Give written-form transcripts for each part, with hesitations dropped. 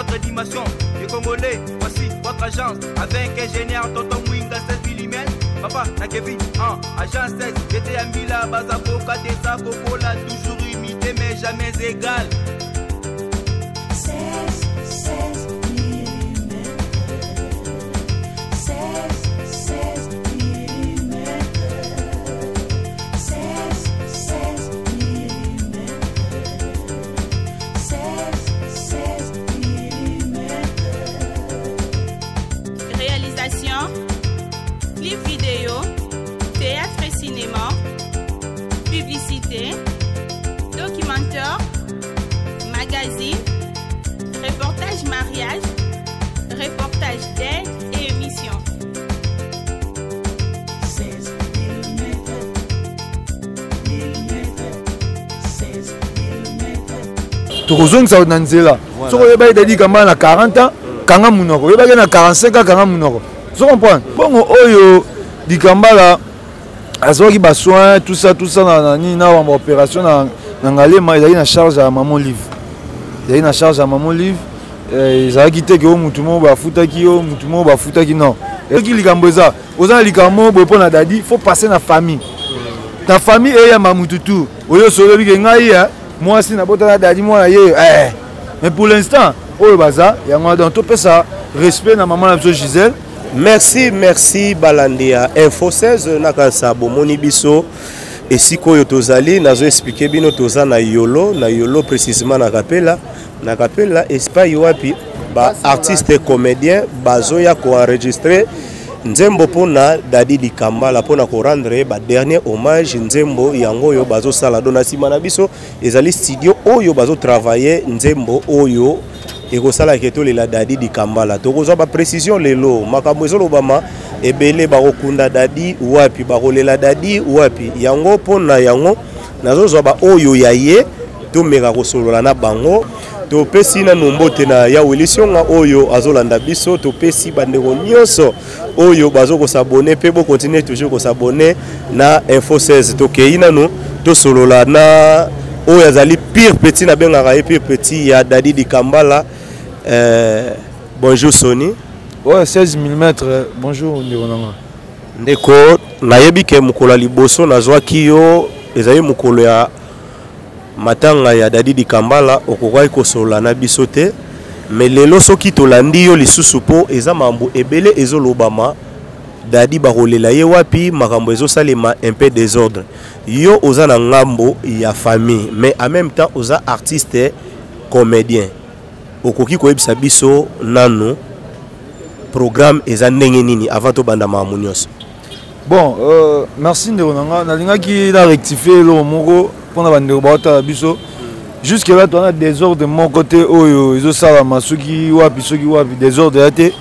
notre dimension. Les Congolais, voici votre agence. Avec ingénieur Tonton Mwinga 16 mm. Papa, na Kevin, agence 16. J'étais à Mila, Bazako, Kadesa, Kokola, toujours imité mais jamais égal. 16 mm. 16 mm. 16 mm. 16 mm. Réalisation, clip vidéo, théâtre et cinéma, publicité, documentaire, magazine, reportage mariage, reportage d'aide et émission. 16 mm. 16 mm. Tokozong sa nanzela. Soko yeba idadi kamba na 40 ans, kanga munoko. Yeba na 45 ans, kanga munoko. Vous comprenez? Bon, oyo dikambala azoki ba soin tout ça na opération na ngalema il y a une charge à maman livre. Il y a une charge à maman livre. Ils ont quitté que mutumo ba futaki yo mutumo ba futaki non. Et qui likamboza, oza likamo bo pona dadi, faut passer na famille. Ta famille et ya mamututu. Oyo solo bi ngai moi si na bota dadi moi ye mais pour l'instant oyo baza yango donc to pesa respect na maman la Gisèle. Merci Balandia Info 16 nakasa bomoni biso esiko yo tozali nazo expliquer bino toza na yolo précisément na kapela espace wapi ba artiste comédien bazo ya ko enregistrer nzembo pona Dadi Dikambala pona ko rendre ba dernier hommage nzembo yango yo bazo sala dona sima na biso ezali studio oyo bazo travailler nzembo oyo eko sala keto le la Dadi Dikambala tokozwa ba précision lelo makambo ezolo bama ebele ba okunda Dadi wapi ba kolela Dadi wapi yango pona yango nazozwa ba oyo yaye to meka ko solola na bango to pesi na nombote na ya Willisonga oyo azolanda biso to pesi bandeko nyonso oyo bazo ko s'abonner pe bo continuer toujours ko s'abonner na Info 16 to keina no to solola na oyo azali pire petit na bengaka pire petit ya Dadi Dikambala. Bonjour Sony. Ouais, 16 mm. Bonjour Ndironanga. Ndeko nayebi ke mukolo liboso nazwa kiyo ezali mukolo ya matanga ya Dadi Dikambala okokai kosola na biso te mais lelo soki tolandi yo lisusu po eza mambo ebele ezolobama Dadi bakolela ye wapi makambo ezosalema un peu désordre yo oza na ngambo ya famille mais en même temps oza artiste comédien okoki koyebisa biso nano programme eza ndenge nini avant to banda mamunios. Bon, merci Ndironanga nalingaki na rectifier lo moko pona bandeko baota biso jusque là on a désordre de mon côté oyo ezosala masuki wapi désordre yate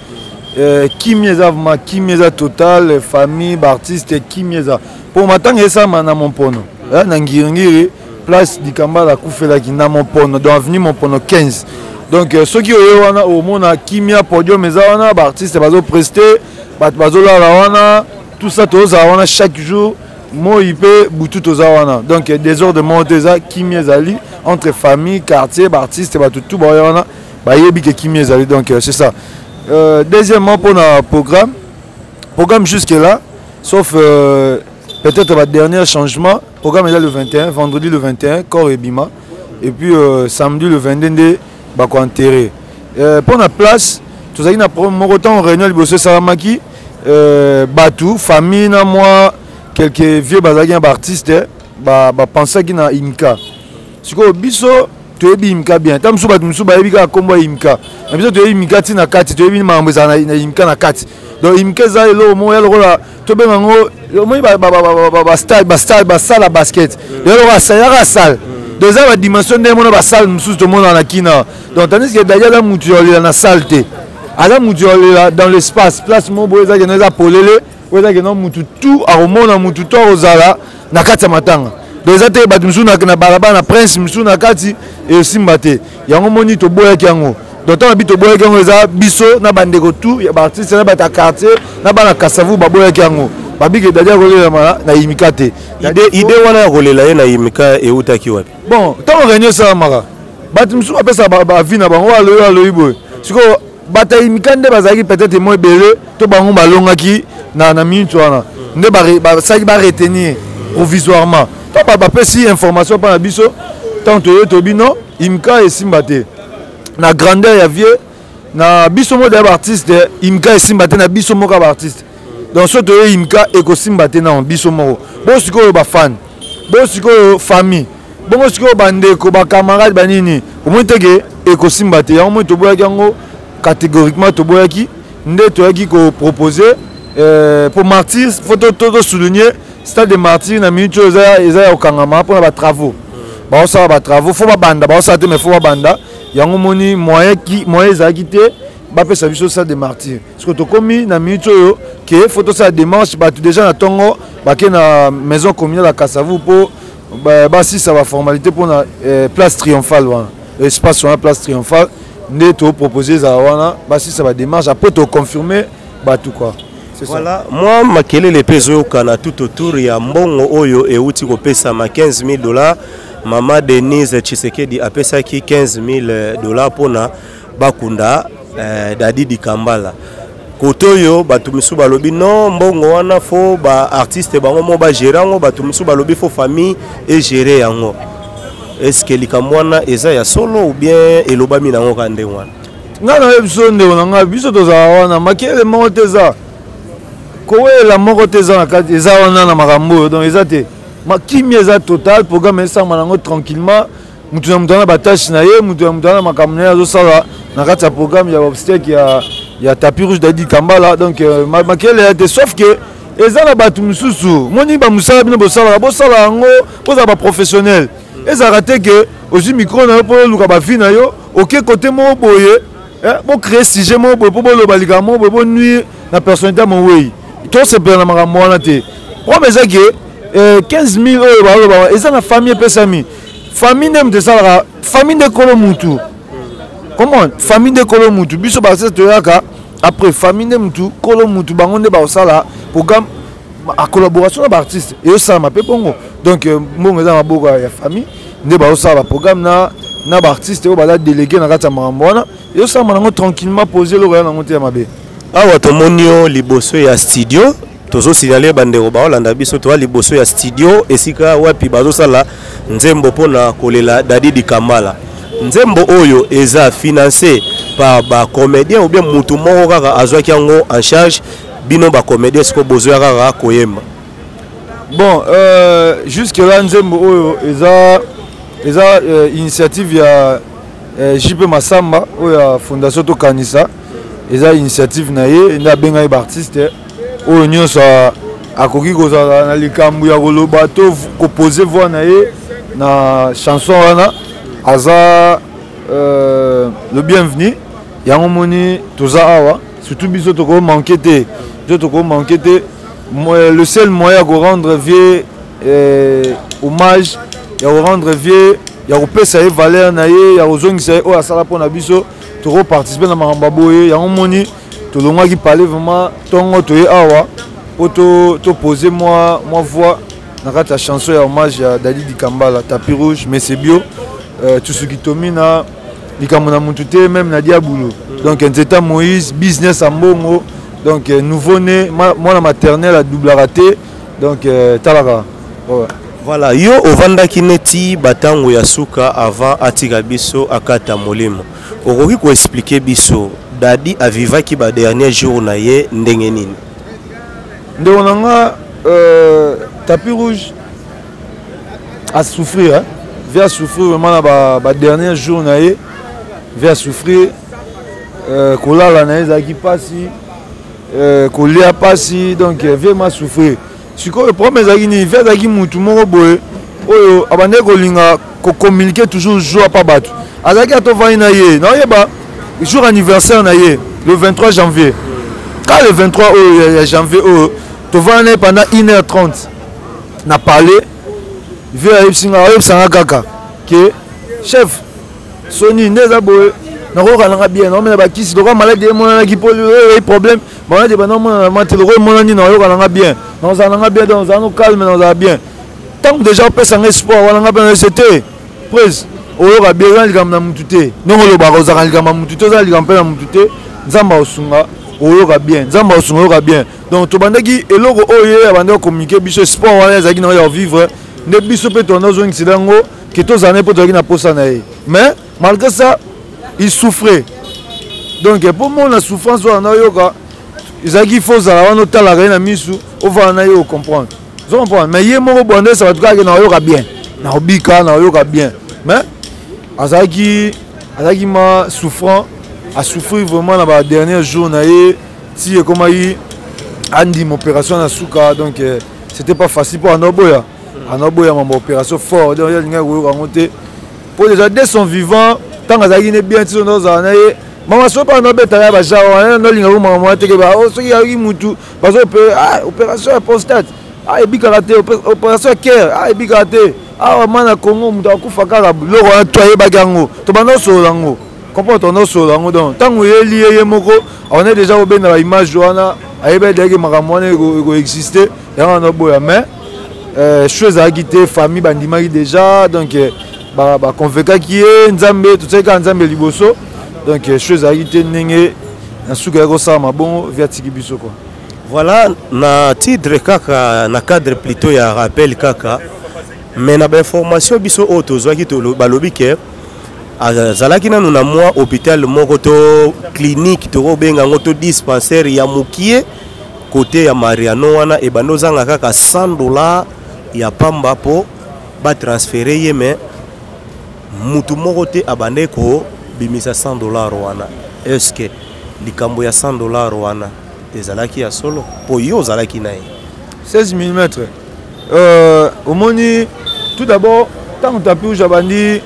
kimyeza total famille artiste kimyeza pour matanga esa na mon pono na ngirngiri place Dikambala kufelaki na mon pono dans avenue mon pono 15. Donc ceux qui ont au monde kimia podium mais wana ba artiste bazo prester bazo la wana tout ça tous wana chaque jour moi il peut butu tous wana donc désordre de monter ça kimia zali entre famille quartier ba artiste ba tout wana ba yebi que kimia zali donc c'est ça. Deuxièmement pour notre programme jusque là sauf peut-être le dernier changement programme est là le 21 vendredi le 21 corps et bima et puis samedi le 22 bako enterré pour la place tout ça na mon temps réunion liboso salamaki batu famille na moi quelques vieux bazaki artistes ba penser ki na imka siko biso to ebi imka bien tam suba tumsu ba ebi ka kombo imka na biso to ebi imka ti na kati to ebi mambo za na imka na kati donc imka za elo mo ya lokola to be ngo mo ba sala basket elo ba sala deux ans la dimension de mon salle nous tout le monde en a kina donc tandis que d'ailleurs la mutuelle dans la salle à la mutuelle dans l'espace place mon boza que nous a polele oza que non mutu tout à romona mutu to ozala na kati matanga deux ans ba musu na balaba na prince musu na kati et simbate yango moni to boya kiango donc on habite boya kiango eza biso na bandeko tout ya artiste na bata quartier na bana kasavu ba boya kiango babike dadia kolela na imika te ide wana kolela ye na imika eutaki wapi bon tant réunion ça mara batu musu apesa ba vie na bango aloyi boy siko bata imika nde bazalaki peut-être moi belé to bango balongaki na minute wana nde ba saki ba retenir provisoirement to ba pesi information pa na biso tant to bino imika esimba te na grandeur ya vieux na biso mo da artiste imika esimba te na biso mo ka artiste donc soto imika ekosimba te na biso mo bo siko ba fan bo siko famille bongo siko bandeko ba camarade banini au moins teke ekosimba te yango mo to boyaki yango catégoriquement to boyaki nde to yaki ko proposer pour martyrs photo to souligner stade de martyrs na minute eza okangama pour ba travaux ba osala ba travaux faut ba banda ba osala te mais faut ba banda yango moni moyen ezaki te bapesa biso stade de martyrs parce que to komi na minute oyo ke photo ça démarche batu déjà na tongo bake na maison communale à Kasavu pour si ça va formalité pour la place triomphale espace sur la place triomphale nde to proposer za wana si ça va démarche après to confirmer tout quoi. Voilà, moi makelele peso kana tout autour ya mbongo oyo euti ko pesa ma $15,000 mama Denise Tshisekedi apesaki $15,000 pona bakunda Dadi Dikambala. Kotoyo batu misu balobi non mbongo wana fo ba artiste bango mo ba gérer ngo batu misu balobi fo famille et gérer yango. Est-ce que likamwana eza ya solo ou bien elobami nango kande wana? Ngana ebiso nde onanga biso toza wana makele mo teza. Kowe la moko teza na kati eza wana na makambo donc eza te. Makimi eza total programme esa manango tranquillement mutu na mutana batache na ye mutu na mutana makambo na zo sala na kati ya programme ya obstacle ya tapis rouge Dadi Kambala donc makele ya te sauf que eza na batu mususu moni ba musala bino bosala yango poza ba professionnel eza raté que aussi micro na po luka ba fi na yo OK côté mo boye bo créer sujet mo boye po lo balika mo boye bo nuire na personnalité mo wey to se pena makambo wana te problème eza que 15,000 euros ba eza na famille pesami famille nem de sala famille de kolo mutu. Comment famille de kolo mutu biso ba se toyaka après famille de mutu kolo mutu bango nde ba osala programme à collaboration avec artiste et ça m'a pe bongo donc mbongo eza maboko ya famille nde ba osala programme na artiste o bala délégué na kata makambo wana et ça manango tranquillement poser le royal nango te ya mabe awa tomonio liboso ya studio tozo signaler bandeko ba olanda biso to liboso ya studio esika wapi bazo sala nzembo pona kolela Dadi Dikambala. Nzembo oyo eza financé par ba comédien ou bien mutu moko kaka azwaki yango en charge bino ba comédien siko bozo kaka koyemba. Bon jusque là nzembo oyo eza initiative ya JP Masamba oyo fondation to kanisa eza initiative na ye nda benga ba artiste oyo nyonso akoki kozala na likambo ya koloba to composer voix na ye na chanson wana aza le bienvenu yango moni toza awa surtout biso toko manquer te le seul moyen de rendre vieux hommage ya rendre vieux ya kopesa ye valeur na ye ya kozongisa ye oyo asala mpona biso toko participer na makambo boye yango moni tolongwaki parler vraiment tongo toye awa po to poser moi voix na kati ya chanson ya hommage ya Dadi Dikambala tapis rouge mais c'est bio tout ce qui tomina likambo na mutu te même na diabulu donc nzeta Moïse business à mbongo donc nouveau né mwana maternel à double raté donc talaka voilà yo ovandaki neti batango ya suka avant atika biso akata molimo okoki ko expliquer biso Dadi avivaki ba dernier jour na ye ndenge nini ndeko nanga tapis rouge a souffrir hein vient souffrir vraiment na ba dernier jour na ye vient souffrir kolala na ezaki pasi kolia pasi donc vraiment souffrir sikoyo problème ezaki ni vient ezaki mutu moko boye oyo abande kolinga ko communiquer toujours jour pa bato azaki atovani na ye na yeba jour anniversaire na ye le 23 janvier quand le 23 janvier tovani pendant 1h30 na parler vieux ayebisanga kaka ke chef Sony ndeza boye nakokalanga bien naomena bakisi lokwa maladi emonanaki po problème baladi banaomona mate lokwa emonani nayokalanga bien naozalanga bien donc ozala no calme naozala bien ntango déjà opesanga espoir walanga mpe c'était prise oyoka bien eza likambo na mutu te ndongo olobaka ozalaka likambo ya mutu te oza likambo mpe na mutu te nzambe akosunga oyoka bien nzambe akosunga oyoka bien donc tobandaki eloko oyo ye abandi kokommunike biso sport wana ezalaki nango ya vivre nde biso mpe tobanda ozongisela yango ke tozala ne mpo tozalaki na posa na ye mais malgré ça il souffrait donc mpo mona souffrance wana oyoka ezalaki fo ozala wana otalaka ye na misu ovanda na ye ocomprendre ozocomprendre mais ye moko bwanda esa bato kaka na oyoka bien na obika na oyoka bien mais azalaki ma souffrant a souffrir vraiment dans les derniers jours si comme il a une opération na suka donc c'était pas facile pour Anoboya mon opération fort donc il y a pour déjà dès son vivant tant que ça bien si on a maman soit pas no beta ya ba jawa no linga ko maman te ke ba o so ya mutu parce que opération prostate ebika raté opération cœur ebika raté mana Congo mutu akufa kaka loko na toye bagango to bana so lango comprendre ton so lango donc tango ye moko on est déjà au ben na image wana ayebe deke makamone ko exister ya na boya mais chose à quitter famille bandimaki déjà donc ba convoquer qui est nzambe tout ça quand nzambe liboso donc chose à quitter ndenge na suka ko sa mabon via tikibiso quoi. Voilà na titre kaka na cadre plutôt ya rappel kaka mais na information biso auto zwaki to balobi ke azalaki nanu na mwa hôpital moko to clinique to benga ngoto dispensaire ya mukie côté ya Mariano wana e bando zanga kaka $100 ya pamba po ba transférer ye mais mutu moko te abande ko bimisa $100 wana est-ce que likambo ya $100 wana ezalaki ya solo po yo zalaki na 16 mm au moni tout d'abord tant que tu as pu jabandi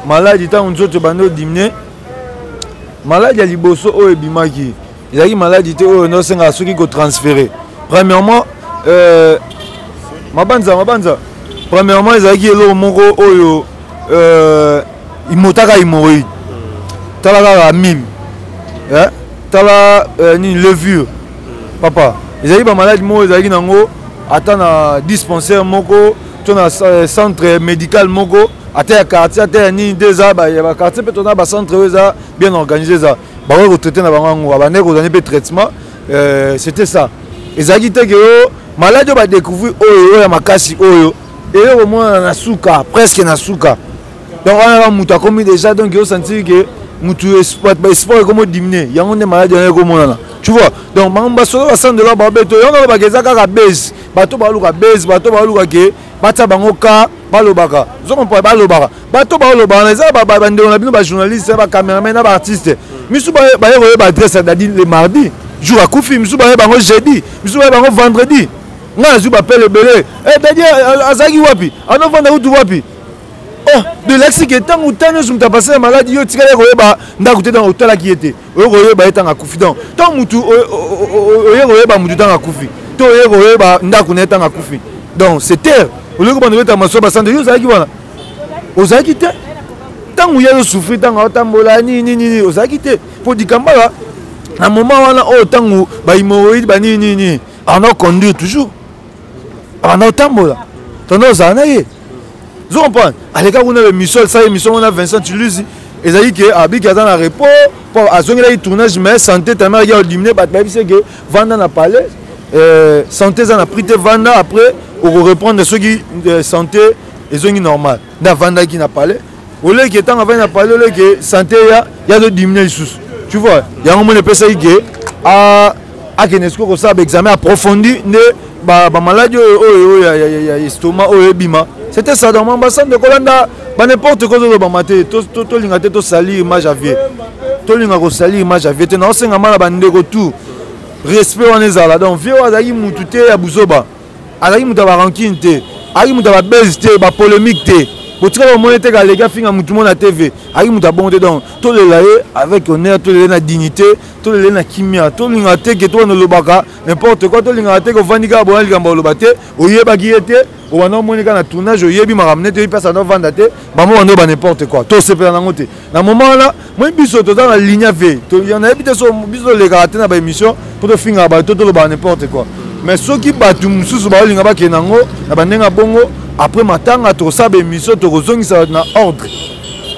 maladie tant on te bando diminuer maladie à liboso o ebimaki ezalaki maladie te o no senga soki ko transférer premièrement mabanza premièrement ezalaki elo moko oyo imotaka hémorroïde talaka mime tala ni levure papa ezalaki ba maladie moko ezalaki nango ata na dispensaire moko to na centre médical moko ata ya quartier ata ya nini déjà ba quartier pe to na ba centre eza bien organisé ça ba ko traiter na bango abane ko donner pe traitement c'était ça ezalaki te que maladie ba découvrir oyo ya makasi oyo et au moins na suka presque na suka donc on a muta comme déjà donc yo sentir que mutu espoir comme diminuer yango ne maladie na ko monana tu vois donc mamba solo ba $100 ba beto yango ba keza kaka base bato ba luka base bato ba luka ke bata bango ka balobaka zo comprendre balobaka bato ba lobaka na za ba ndeko na bino ba journaliste ba cameraman na ba artiste misu ba yego ba adresse dadi le mardi jour à kufi misu ba bango jeudi misu ba bango vendredi nga zu ba pele belé dadi azaki wapi ano vanda utu wapi oh de l'exi que tant ou tant nous passé maladie yo tikale ko yeba ndaku te dans hôtel qui était o ko yeba etanga kufi donc tant mutu o yeba mutu tanga kufi to yeba ndaku ne tanga kufi donc c'était au lieu que bande beta maso ba sande yo zaki wana ozaki te tant ou yo souffrir tanga otambola ni ozaki te pour dikambala na moment wana o tangu ba hémorroïde ba ni on a conduire toujours on a otambola tono zanaye vous comprenez? Allez, quand on a le Michel, ça y est, Michel, on a Vincent Toulouse, et ça y est, que Abik est dans le repos, pour assurer le tournage, mais santé, tellement il y a éliminé, c'est que Vanda n'a pas parlé, santé, ça n'a pris de Vanda, après, on va reprendre ceux qui santé, et ceux qui normal. Dans Vanda qui n'a pas parlé, au lieu que tant avant n'a pas parlé, que santé, il y a de diminuer les sous. Tu vois, il y a un moment de personnes qui à Kenesco, comme ça, examen approfondi, ba maladie, estomac, bima. C'était ça dans mon bassin de Colanda. N'importe quoi de Bamate, tout l'ingate, tout sali, image à vie. Tout l'ingate, sali, image à vie. Tu n'as pas mal à bande tout. Respect, on est là. Donc, vieux, Azaki Moutouté, à Bouzoba. Azaki Moutaba rancune, Azaki Moutaba baise, polémique. Pour très au moins, les gars, fin à Moutoumon à TV. Azaki Moutaba bon dedans. Tout le laé, avec honneur, tout le la dignité, tout le la kimia, tout l'ingate, que toi, le baka, n'importe quoi, tout l'ingate, que Vandika, Boal, Gamba, le bate, au Yeba qui était. On a un tournage, il m'a ramené, il passe à nos ventes, on a n'importe quoi. Tout se fait dans le dans moment là, moi, je suis dans la ligne V. Il y en a des les gars dans l'émission pour te finir tout le n'importe quoi. Mais ceux qui battent tout le monde, qui n'ont pas bongo, après matanga tosaba émission tokozongisa na ordre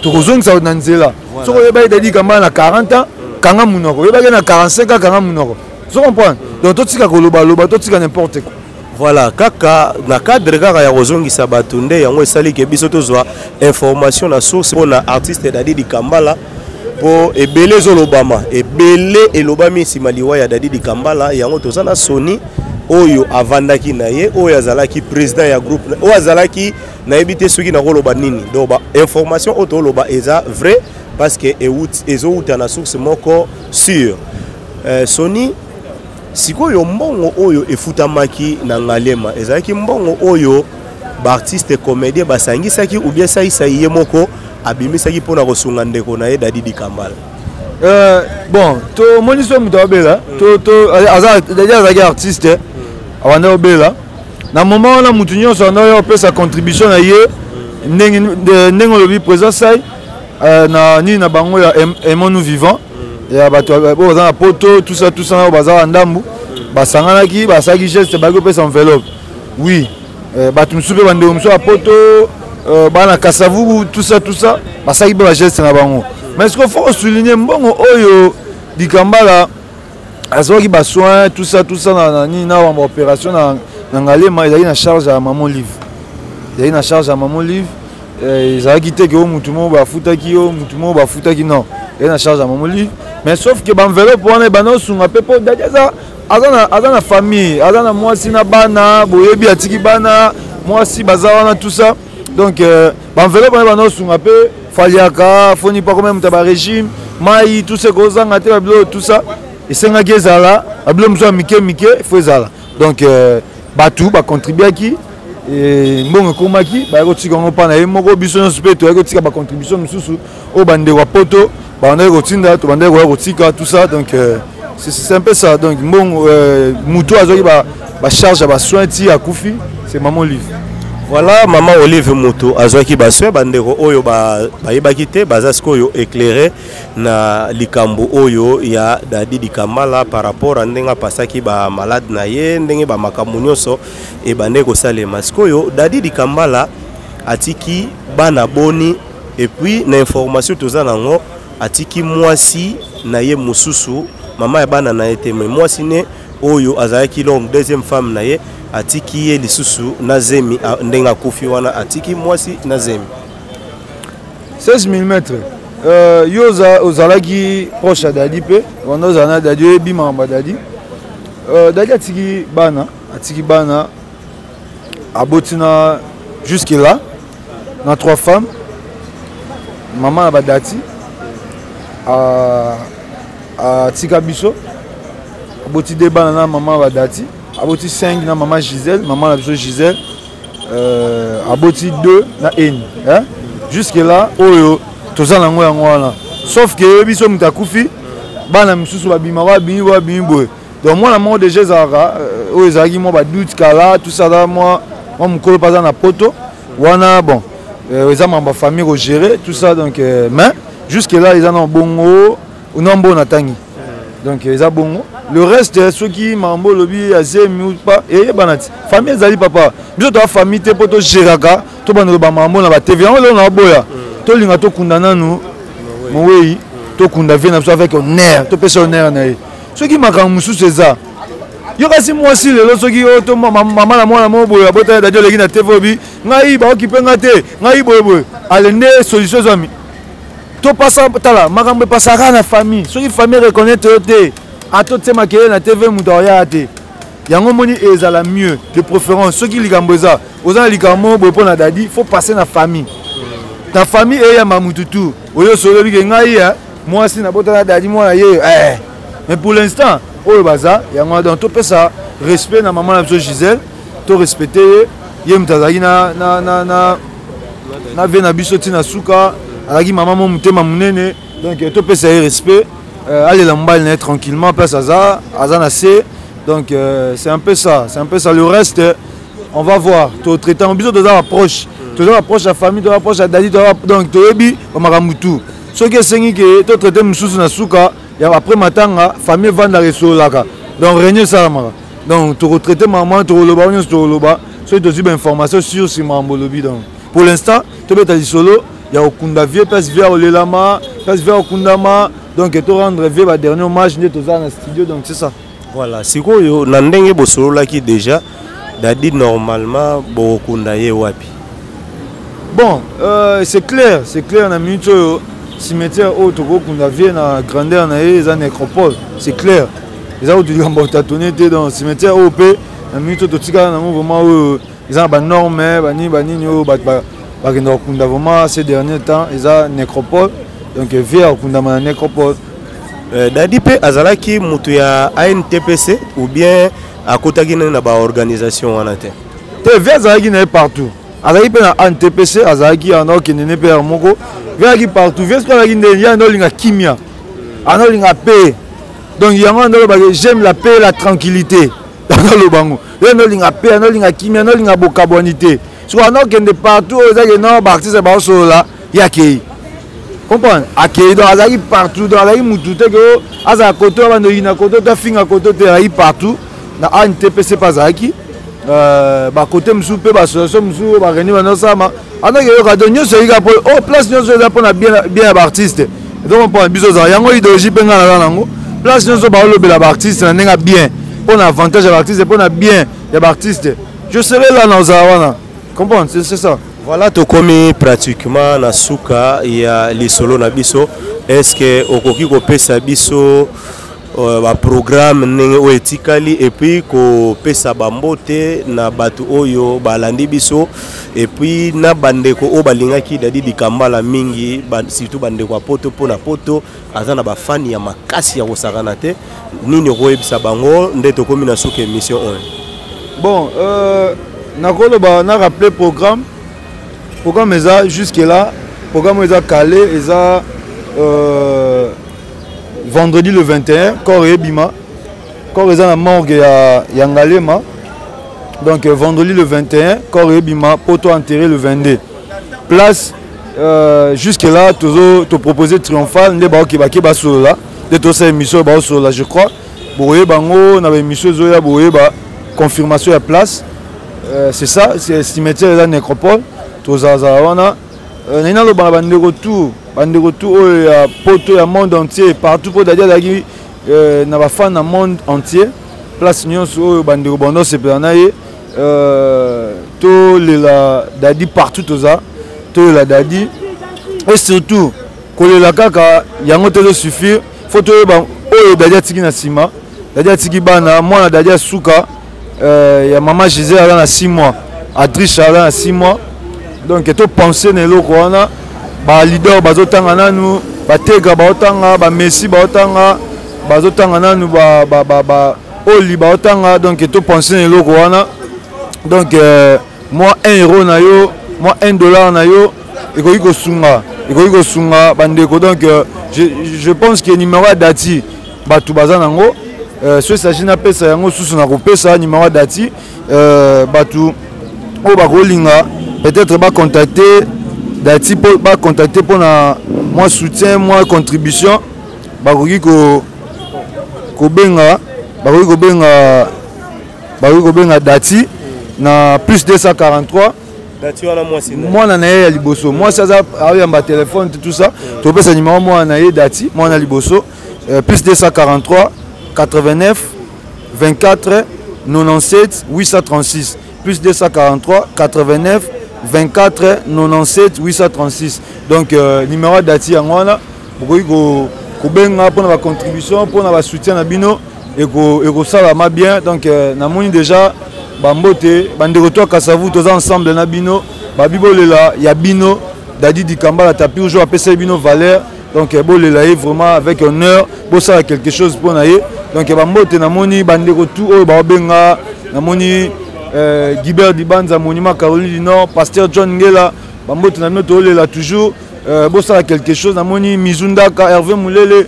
tokozongisa na nzela soko yeba dadi kamba na 40 ans kanga munoko yeba na 45 ans kanga munoko vous comprenez donc totika koloba loba totika n'importe quoi. Voilà, kaka na cadre kaka ya kozongisa bato nde yango esali ke biso tozwa information na source pour na artiste Dadi Kambala po ebele zolobama ebele elobami nsima liwa ya Dadi Kambala yango toza na Sony oyo avandaki na ye oyo azalaki président ya groupe oyo azalaki na ebite soki na koloba nini donc ba information oyo toloba eza vrai parce que ezouta na source moko sûr. Sony sikoyo mbongo oyo efutamaki na ngalema ezalaki mbongo oyo baartiste comédien basangisaki ou bien saisa ye moko abimisaki mpona kosunga ndeko na ye Dadi Kambala. Bon to moniso muto abela to azalaki artiste awanda obela na moment wana mutu nyonso anda opesa contribution na ye ndenge olobi présent sai na nini na bango ya Aimons Nous Vivants ya bato oyo baza na poto tout ça na baza na ndambu basanganaki basalaki geste baki opesa enveloppe oui bato mosusu mpe bandeko mosusu ya poto bana Kasavubu tout ça basalaki mpe bageste na bango mais ce qu'il faut souligner mbongo oyo Dikambala azwaki basoin tout ça na nini na bamba opération na ngalema ezalaki na charge ya Maman Livre ezalaki te ke o mutu moko bafutaki o mutu moko bafutaki non ezalaki na charge ya Maman Livre mais sauf que baenveloppe wana ebanda osunga mpe mpo Dadi aza na famille aza na mwasi na bana boyebi atiki bana mwasi baza wana tout ça donc baenveloppe wana ebanda osunga mpe faliaka foni pa comme mutu ya barégime mai tout ce kozanga te babilo tout ça esengaki ezala babilo mosusu ya mike ifo ezala donc bato bacontribuaki mbongo ekomaki bayaki kotika yango mpa na ye moko biso nyonso mpe toyaki kotika bacontribution mosusu oyo bandeko ya poto bandaki kotinda to bandaki koya kotika tout ça donc c'est un peu ça donc mbongo mutu azwaki bacharge ya basoin ti akufi c'est Maman Livre. Voilà, Maman Olive Mutu azwaki basoin bandeko oyo bayebaki te baza sikoyo éclairé na likambo oyo ya Dadi Kambala par rapport à ndenge pasaki ba malade na ye ndenge ba makambo nyonso e bande kosalema sikoyo Dadi Kambala atiki bana boni et puis na information toza nango atiki mwasi na ye mususu mama ya bana na ete mais mwasi ne oyo azalaki long deuxième femme na ye atiki ye lisusu na zemi ndenga kufi wana atiki mwasi na zemi 16 mm yo ozalaki proche ya Dadi pe wanda ozala na Dadi oyebi makambo ya Dadi atiki bana aboti na jusque là na 3 femmes maman na badati atika biso aboti 2 bana na maman badati aboti 5 na maman Gisèle maman na biso Gisèle aboti 2 na Eni jusque là oyo toza nango yango wana sauf que biso mutu akufi bana misusu babima babimi boye donc mwana moko déjà ezalaka oyo ezalaki mwa badoute kala tout ça là mwa mokolo mpe aza na poto wana bon eza mamba famille kogérer tout ça donc mais jusque là eza na bongo na mbo na tangi donc eza bongo le reste soki mambo lobi azemi ou pas eyebana ti famille ezali papa biso toa famille te mpo togéraka tobandelo bamambo na batv yango lelo na boya tolinga tokunda nanu mowei tokunda vie na biso avec honneur topesa honneur na ye soki makambo mosusu eza yo kasi mwasi lelo soki mama na mwana moko boye abotaya Dadi oleki na tv obi ngai baokipe nga te ngai boyeboye ale nde solution ezwami topasa tala makambo epasaka na famille soki famille reconnaître yo te atotemaka ye na tv mutu aoyaka te yango moni ezala mieux de préférence soki likambo eza oza na likambo boye mpo na Dadi faut passer na famille eyamba mutu tu oyo solobi ke ngai mwasi nabotana Dadi mwana ye mais pour l'instant oyo baza yango donc topesa respect na maman na biso Gisèle to respecte ye mutu azalaki na vie na biso ntina suka azalaki mama mo motema monene donc topesa ye respect alela mobali na ye tranquillement place aza na se donc c'est un peu ça le reste on va voir totraitant biso toza approche ya famille toza approche ya Dadi donc toyebi bamakambo tu soki esengi ke totraite mosusu na suka après matanga famille evandaka esololaka donc réunion esalamaka donc tokotraite mama tokoloba nyonso tokoloba soki tozwi bainformation sur nsima ya mbolobi. Donc pour l'instant tobeta lisolo ya kokunda vie place vie olelama place vie okundama, donc to rendre vie ba dernier hommage nde toza na studio, donc c'est ça. Voilà, sikoyo na ndenge bosololaki déjà Dadi normalement bokunda ye wapi? Bon, c'est clair na minute cimetière autre kokunda vie na grandeur na ye za nécropole, c'est clair. Les autres du Gambon tâtonné dans le cimetière OP, na minute to tika na vraiment ils ont ba norme bani yo ba kunda vraiment ces derniers temps ils ont nécropole, donc vie okunda na nécropole. Dadi pe azalaki mutu ya ANTPC ou bien akotaki na ba organisation wana te? Te vie azalaki na partout. Azalaki pe na ANTPC, azalaki ana okende pe moko. Vie partout. Vie ce qu'on a dit ya no linga kimia. Ana linga paix. Donc yango ndo ba j'aime la paix et la tranquillité. Dans le bango. Ya no linga paix, ana linga kimia, no linga bokabonité. So ana okende partout, ozaki no ba artiste ba so là, ya kei. Comprendre? Akei donc azali partout, dans la mutu te que aza koto bando ina koto ta finga koto te ai partout na ANTPC pas azaki ba côté musu pe ba association musu ba reni bana sama ana ke ka donyo so ika po oh place nyo so za pona bien ba artiste. Donc on prend biso za yango idéologie penga na nango place nyo so ba lobela ba artiste na nenga bien pour avantage ba artiste pour na bien ya ba artiste. Je serai là dans Zawana. Comprendre? C'est ça. Voilà, tu commis pratiquement na suka ya lisolo na biso. Est-ce que okoki ko pesa biso ba programme nenge o etikali et puis ko pesa bambote na batu oyo balandi biso et puis na bandeko o balingaki Dadi Dikambala mingi surtout bandeko poto pona poto azana ba fan ya makasi ya kosakana te nini ko ebisa bango nde to komi na suka émission on. Bon, nakolo ba na rappeler programme est jusque là, le programme est calé, vendredi le 21, corps et bima, corps est dans la morgue à Yangalema, donc vendredi le 21, corps et bima, poto enterré le 22. Place, jusque là, toujours te proposer triomphal, ne ba ki ba sur là, de tous ces émissions ba sur là, je crois. Boye bango, na ba émission zoya boye ba confirmation à place. C'est ça, c'est cimetière de nécropole. Tozaza wana nina lo bande retour ya poto ya monde entier partout pour Dadi dagi na ba fan na monde entier place nyonso bande bondo se planaye to lela Dadi partout toza to la Dadi et surtout ko lela kaka yango te suffire faut to ba o Dadi tiki na sima Dadi tiki bana mwana Dadi suka ya maman Gisèle ala na 6 mois Adriche ala na 6 mois. Donc to penser na eloko wana ba leader bazotanga nanu bateka baotanga ba Messi baotanga bazotanga nanu ba Oli baotanga, donc to penser na eloko wana. Donc moi 1 euro na yo, moi $1 na yo ekoki ko sunga bandeko. Donc je pense que numéro dati batu bazanango so s'agit na pesa yango susu na ko pesa numéro dati batu o ba kolinga peut-être pas contacter Dati pour pas contacter pour moi soutien, moi contribution, bakoki ko benga Dati na plus 243. Dati wana moi c'est moi na ya liboso. Moi ça a ma téléphone tout ça. Tu peux ça numéro moi na Dati, moi na liboso plus 243 89 24 97 836 plus 243 89 24 97 836. Donc numéro Dati Angwana pour benga pour la contribution, pour la soutien à bino et ça va bien. Donc namoni déjà bambote bandeko kasavu tous ensemble na bino babibolela ya bino Dadi Dikambala tapi toujours appeler bino valeur. Donc bolela vraiment avec honneur pour ça quelque chose pour naie. Donc bambote namoni bandeko tout o ba benga namoni Guibert Dibanza Monument Caroline du Nord, Pasteur John Ngela, Bambote Namoto Olela toujours, Bossa quelque chose, Namoni Mizundaka, Hervé Moulele,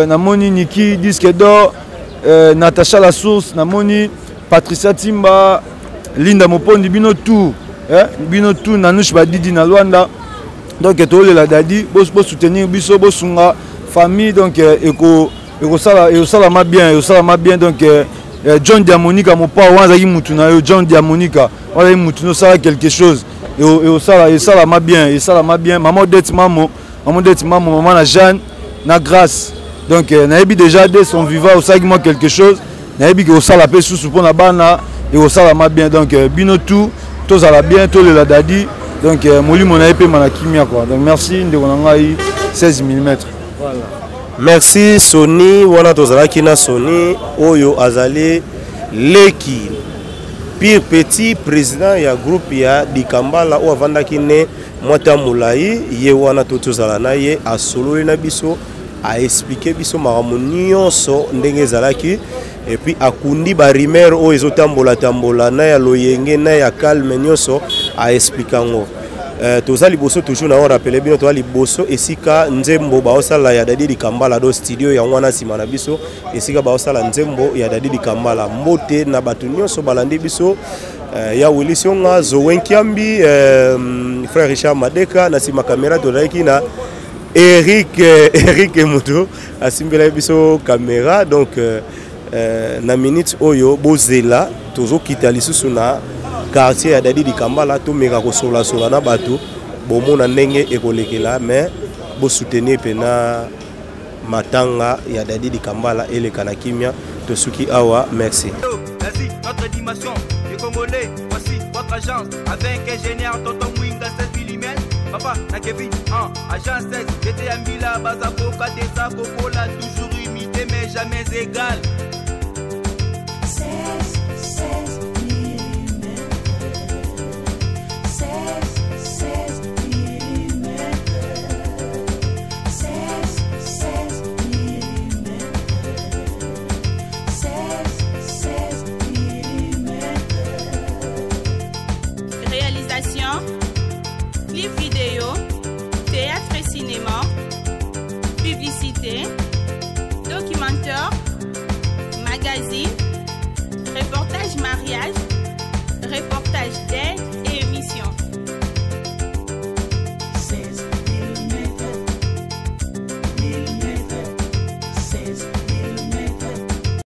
Namoni Niki, Disque d'Or, Natacha La Source, Namoni Patricia Timba, Linda Mopondi, Bino tout, Nanouche Badidi na Luanda. Donc Olela Dadi, Bos soutenir Biso, Bosunga, famille, donc Eko Salama bien, donc John Diamonica mon père wanzaki mutu na yo John Diamonica wanzaki mutu no sala quelque chose et ça la ma bien maman det maman maman na Jeanne na grâce donc nayebi déjà dès son vivant osaki moi quelque chose nayebi que ça la paix sous pour na bana et ça la ma bien donc bino tout ça la bien tout le la dadi donc molimo na epé mana kimia quoi donc merci ndeko na ngai 16 mm voilà. Merci Sony wana tozalaki na Sony oyo azali leki pire petit président ya groupe ya Dikambala o avandaki ne mwata mulai ye wana tozala na ye asololi na biso a expliquer biso makambo nyonso ndenge ezalaki et puis akundi ba rumeur o ezotambola na ya loyenge na ya calme nyonso a expliquer ngo toza liboso toujours na on rappeler bino toza liboso esika nzembo baosala ya Dadi Dikambala do studio ya wana sima na biso esika baosala nzembo ya Dadi Dikambala mbote na batu nyonso balandi biso ya Willisonga Zowenkiambi frère Richard Madeka na sima caméra tozalaki na Eric Moto asimbela biso caméra donc na minute oyo bozela tozo kita lisusu na quartier ya Dadi Dikambala to meka ko sola na bato bomona ndenge ekolekela mais bo soutenir pena matanga ya Dadi Dikambala eleka na kimia to suki awa merci. Vas-y, notre dimension, les Congolais, voici votre agence avec ingénieur Tonton Mwinga 16 mm. Papa, na Kevin, agence 16, j'étais à Mila, Bazako, Kadesa, Kokola, toujours imité mais jamais égal. 16 mm. 16 mm. 16 mm. 16 mm. Réalisation, clip vidéo, théâtre et cinéma, publicité, documentaire, magazine, reportage mariage, reportage date et